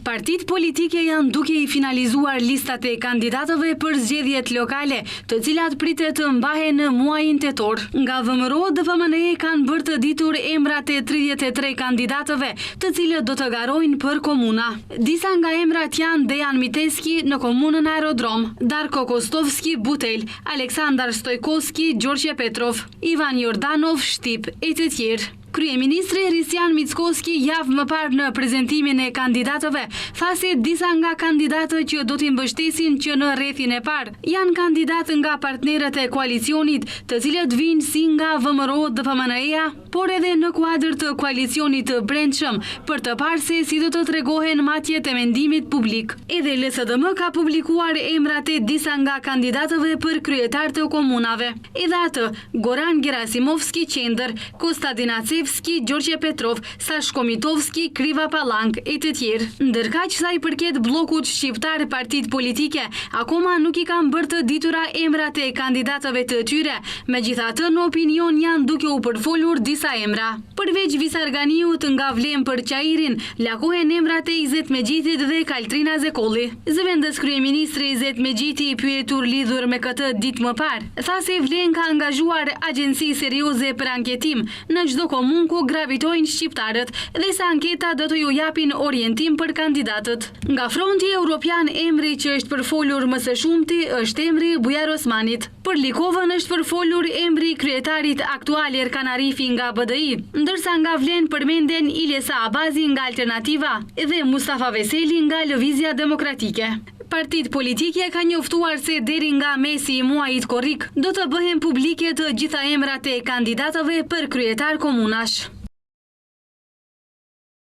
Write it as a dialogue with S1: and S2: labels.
S1: Partit politike janë duke i finalizuar listat e kandidatëve për zgjedhjet lokale, të cilat pritet të mbahen në muajin tetor. Nga VMRO, DFMNE kanë bërë të ditur emrat e 33 kandidatëve, të cilët do të garojnë për komuna. Disa nga emrat janë Dejan Miteski në komunën Aerodrom, Darko Kostovski Butel, Aleksandar Stojkoski Gjorgje Petrov, Ivan Jordanov Shtip e të tjerë. Kryeministri Risjan Mickoski javë më parë në prezentimin e kandidatëve, tha se disa nga kandidatët që do t'i mbështesin që në rrethin e parë janë kandidatë nga partnerët e koalicionit, të cilët vinë si nga VMRO DFMNE-ja, por edhe në kuadër të koalicionit të brendshëm, për të parë se si do të tregohen matjet e mendimit publik. Edhe LSDM ka publikuar emrat e disa nga kandidatëve për kryetar të komunave. Edhe atë, Goran Gerasimovski Qendër, Kostadin Acevski, Gjorgje Petrov, Sashko Mitovski, Kriva Palank e të tjerë. Ndërkaq sa i përket bllokut shqiptar partit politike, akoma nuk i kanë bërë të ditura emrat e kandidatëve të tyre, megjithatë në opinion janë duke u përfolur disa emra. Përveç Visarganiut nga Vlem për Qairin, lakohen emrat e Izet Megjitit dhe Kaltrina Zekolli. Zëvendës kryeministri Izet Megjiti i pyetur lidhur me këtë ditë më parë, tha se Vlen ka angazhuar agjenci serioze për anketim në çdo komunë ku gravitojnë shqiptarët dhe se anketa do të ju japin orientim për kandidatët. Nga fronti evropian, emri që është përfolur më së shumti është emri Bujar Osmanit. Për Likovën është përfolur emri kryetarit aktual Erkan Arifi nga BDI, ndërsa nga Vlen përmenden Ilesa Abazi nga Alternativa dhe Mustafa Veseli nga Lëvizja Demokratike. Partit politike ka njoftuar se deri nga mesi i muajit korrik do të bëhen publike të gjitha emrat e kandidatëve për kryetar komunash.